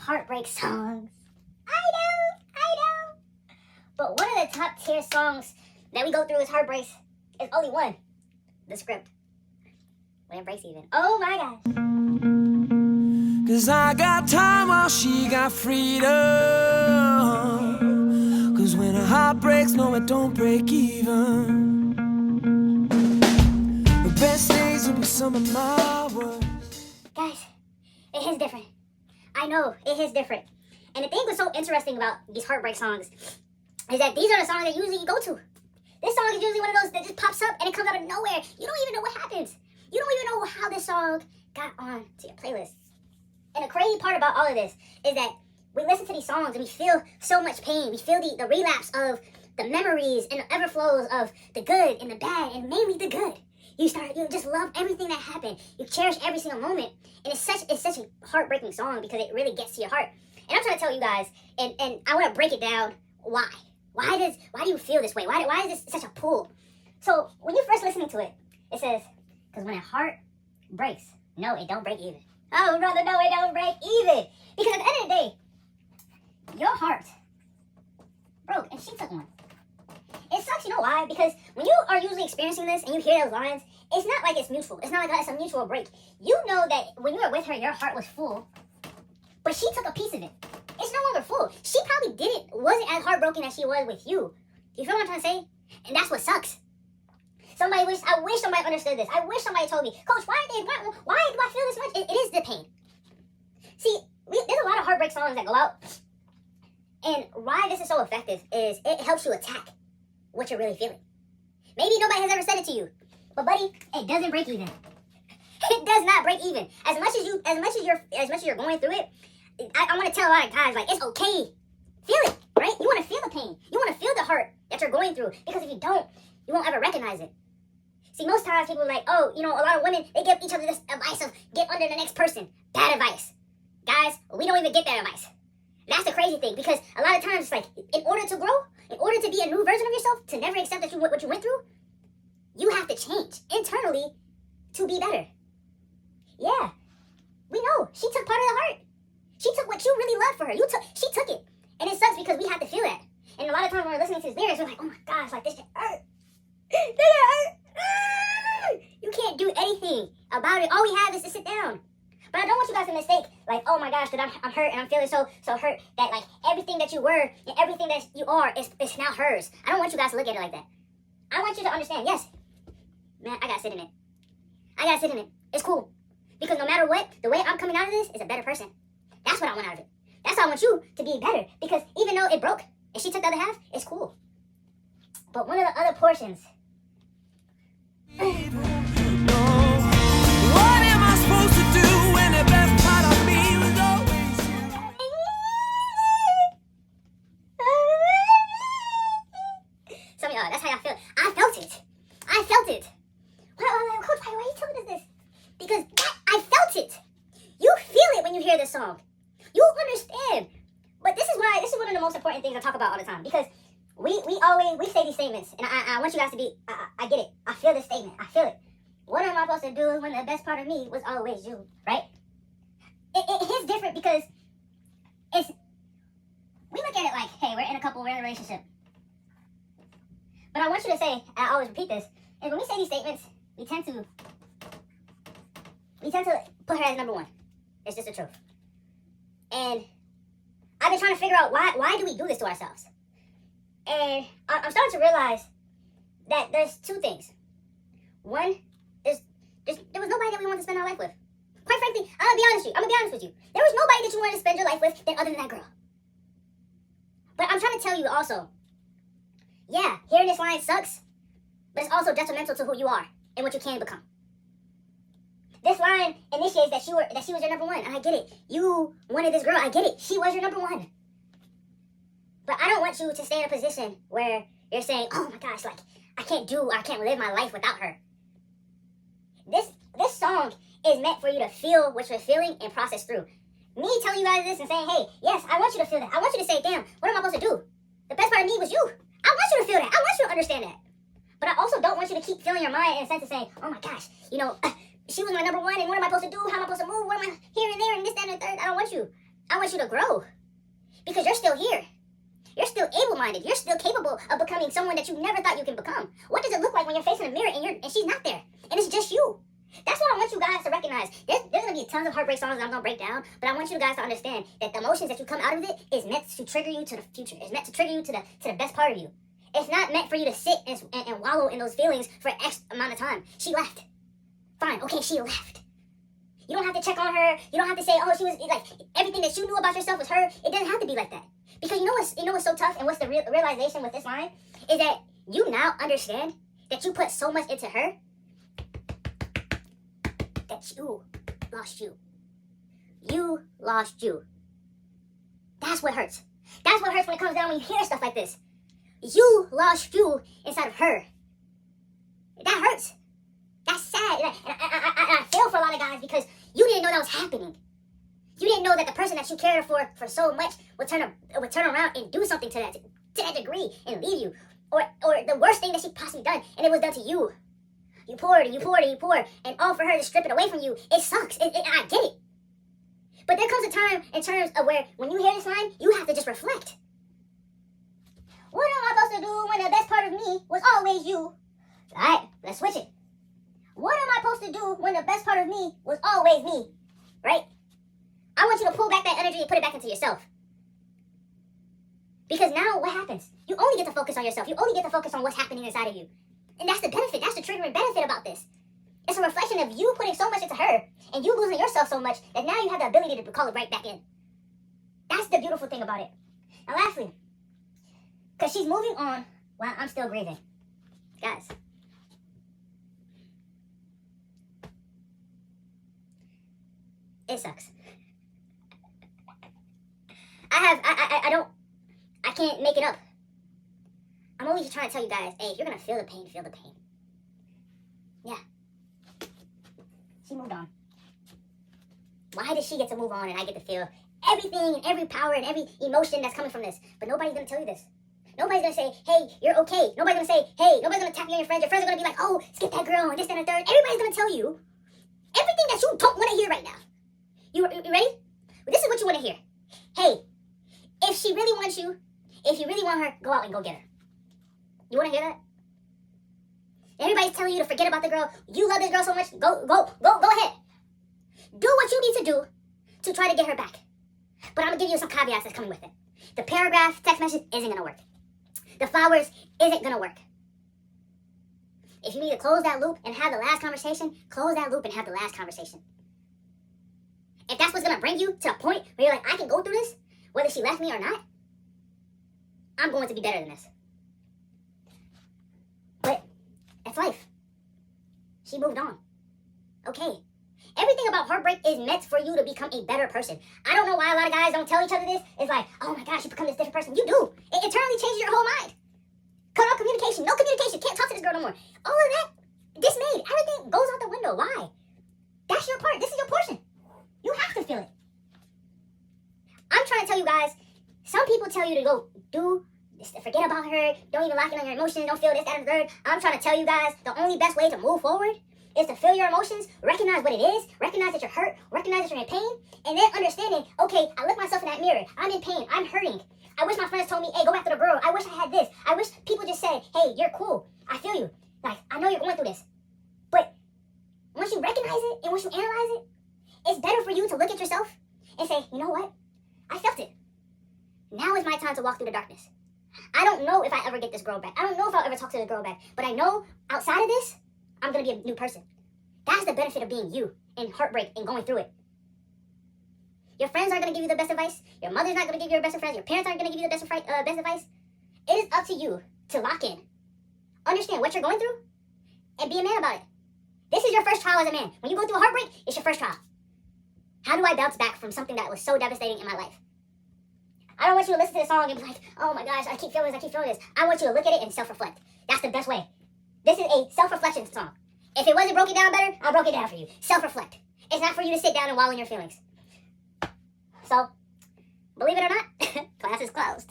heartbreak songs. I know. But one of the top tier songs that we go through as heartbreaks is only one. The script. When it breaks even. Oh my gosh. 'Cause I got time while she got freedom. 'Cause when a heart breaks, no, it don't break even. The best days will be some of my worst. Guys, it hits different. I know, it hits different. And the thing that's so interesting about these heartbreak songs is that these are the songs that usually you go to. This song is usually one of those that just pops up and it comes out of nowhere. You don't even know what happens. You don't even know how this song got on to your playlist. And the crazy part about all of this is that we listen to these songs and we feel so much pain. We feel the relapse of the memories and the everflows of the good and the bad, and mainly the good. You just love everything that happened. You cherish every single moment. And it's such a heartbreaking song because it really gets to your heart. And I'm trying to tell you guys, and I want to break it down, why. Why do you feel this way? Why is this such a pull? So when you're first listening to it, it says, because when a heart breaks, no, it don't break even. Oh, brother, no, it don't break even. Because at the end of the day, your heart broke and she took one. It sucks, you know why? Because when you are usually experiencing this and you hear those lines, it's not like it's mutual. It's not like it's a mutual break. You know that when you were with her, your heart was full, but she took a piece of it. It's no longer full. She probably wasn't as heartbroken as she was with you. You feel what I'm trying to say? And that's what sucks. I wish somebody understood this. I wish somebody told me, Coach, why do I feel this much? It is the pain. See, there's a lot of heartbreak songs that go out. And why this is so effective is it helps you attack what you're really feeling. Maybe nobody has ever said it to you. But buddy, it doesn't break even. It does not break even. As much as you're going through it, I want to tell a lot of guys, like, it's okay. Feel it, right? You want to feel the pain. You want to feel the hurt that you're going through. Because if you don't, you won't ever recognize it. See, most times people are like, oh, a lot of women, they give each other this advice of get under the next person. Bad advice. Guys, we don't even get that advice. That's the crazy thing, because a lot of times it's like, in order to grow, in order to be a new version of yourself, to never accept what you went through, you have to change internally to be better. Yeah, we know. She took part of the heart. She took what you really loved for her. She took it. And it sucks because we have to feel that. And a lot of times when we're listening to his lyrics, we're like, oh my gosh, like this shit hurt. This shit hurt. You can't do anything about it. All we have is to sit down. But I don't want you guys to mistake, like, oh my gosh, that I'm hurt and I'm feeling so hurt that like everything that you were and everything that you are is now hers. I don't want you guys to look at it like that. I want you to understand, yes, man, I gotta sit in it. It's cool. Because no matter what, the way I'm coming out of this is a better person. That's what I want out of it. That's how I want you to be better. Because even though it broke and she took the other half, it's cool. But one of the other portions. What am I supposed to do when the best part of me was always you? Some of y'all, that's how y'all feel. I felt it. Coach, why are you telling us this? Because I felt it. You feel it when you hear this song. You understand. But this is one of the most important things I talk about all the time. Because we say these statements. And I want you guys to be, I get it. I feel this statement. I feel it. What am I supposed to do when the best part of me was always you? Right? It hits different because we look at it like, hey, we're in a couple, we're in a relationship. But I want you to say, and I always repeat this, is when we say these statements, we tend to put her as number one. It's just the truth. And I've been trying to figure out why do we do this to ourselves? And I'm starting to realize that there's two things. One, there was nobody that we wanted to spend our life with. Quite frankly, I'm gonna be honest with you. There was nobody that you wanted to spend your life with other than that girl. But I'm trying to tell you also, yeah, hearing this line sucks, but it's also detrimental to who you are and what you can become. This line initiates that she was your number one, and I get it. You wanted this girl, I get it. She was your number one. But I don't want you to stay in a position where you're saying, oh my gosh, like, I can't live my life without her. This song is meant for you to feel what you're feeling and process through. Me telling you guys this and saying, hey, yes, I want you to feel that. I want you to say, damn, what am I supposed to do? The best part of me was you. I want you to feel that. I want you to understand that. But I also don't want you to keep filling your mind in a sense of saying, oh my gosh, she was my number one, and what am I supposed to do? How am I supposed to move? What am I here and there and this, that, and the third? I don't want you. I want you to grow. Because you're still here. You're still able-minded. You're still capable of becoming someone that you never thought you can become. What does it look like when you're facing a mirror and she's not there? And it's just you. That's what I want you guys to recognize. There's going to be tons of heartbreak songs that I'm going to break down, but I want you guys to understand that the emotions that you come out of it is meant to trigger you to the future. It's meant to trigger you to the best part of you. It's not meant for you to sit and wallow in those feelings for X amount of time. She left. Fine. Okay, she left. You don't have to check on her. You don't have to say, oh, she was like, everything that you knew about yourself was her. It doesn't have to be like that. Because you know what's so tough, and what's the realization with this line is that you now understand that you put so much into her that you lost you. You lost you. That's what hurts. That's what hurts when it comes down when you hear stuff like this. You lost you inside of her. That hurts. That's sad. And I feel for a lot of guys because you didn't know that was happening. You didn't know that the person that you cared for so much would turn around and do something to that degree and leave you. Or the worst thing that she possibly done, and it was done to you. You poured and you poured and you poured, and all for her to strip it away from you, it sucks. I get it. But there comes a time in terms of where when you hear this line, you have to just reflect. What am I supposed to do when the best part of me was always you? Alright, let's switch it. What am I supposed to do when the best part of me was always me? Right? I want you to pull back that energy and put it back into yourself. Because now what happens? You only get to focus on yourself. You only get to focus on what's happening inside of you. And that's the benefit. That's the triggering benefit about this. It's a reflection of you putting so much into her and you losing yourself so much that now you have the ability to call it right back in. That's the beautiful thing about it. And lastly, because she's moving on while I'm still grieving. Guys. It sucks. I can't make it up. I'm always trying to tell you guys, hey, if you're going to feel the pain, feel the pain. Yeah. She moved on. Why does she get to move on and I get to feel everything and every power and every emotion that's coming from this? But nobody's going to tell you this. Nobody's going to say, hey, you're okay. Nobody's going to say, hey, nobody's going to tap you on your friends. Your friends are going to be like, oh, skip that girl and this, that, and the third. Everybody's going to tell you everything that you don't want to hear right now. You ready? Well, this is what you want to hear. Hey, if she really wants you, if you really want her, go out and go get her. You want to hear that? Everybody's telling you to forget about the girl. You love this girl so much. Go ahead. Do what you need to do to try to get her back. But I'm going to give you some caveats that's coming with it. The paragraph text message isn't going to work. The flowers isn't going to work. If you need to close that loop and have the last conversation, close that loop and have the last conversation. If that's what's going to bring you to a point where you're like, I can go through this, whether she left me or not, I'm going to be better than this. But that's life. She moved on. Okay. Everything about heartbreak is meant for you to become a better person. I don't know why a lot of guys don't tell each other this. It's like, oh my gosh, you become this different person. You do. It internally changes your whole mind. Cut off communication. No communication. Can't talk to this girl no more. All of that dismayed. Everything goes out the window. Why? That's your part. This is your portion. You have to feel it. I'm trying to tell you guys, some people tell you to go do this, forget about her, don't even lock in on your emotions, don't feel this, that, and the third. I'm trying to tell you guys, the only best way to move forward is to feel your emotions, recognize what it is, recognize that you're hurt, recognize that you're in pain, and then understanding, okay, I look myself in that mirror, I'm in pain, I'm hurting. I wish my friends told me, hey, go after the girl. I wish I had this. I wish people just said, hey, you're cool. I feel you. Like, I know you're going through this. But once you recognize it and once you analyze it, it's better for you to look at yourself and say, you know what? I felt it. Now is my time to walk through the darkness. I don't know if I ever get this girl back. I don't know if I'll ever talk to the girl back. But I know outside of this, I'm going to be a new person. That's the benefit of being you and heartbreak and going through it. Your friends aren't going to give you the best advice. Your mother's not going to give you your best advice. Your parents aren't going to give you the best advice. It is up to you to lock in. Understand what you're going through and be a man about it. This is your first trial as a man. When you go through a heartbreak, it's your first trial. How do I bounce back from something that was so devastating in my life? I don't want you to listen to the song and be like, oh my gosh, I keep feeling this. I want you to look at it and self-reflect. That's the best way. This is a self-reflection song. If it wasn't broken down better, I'll broke it down for you. Self-reflect. It's not for you to sit down and wallow in your feelings. So, believe it or not, class is closed.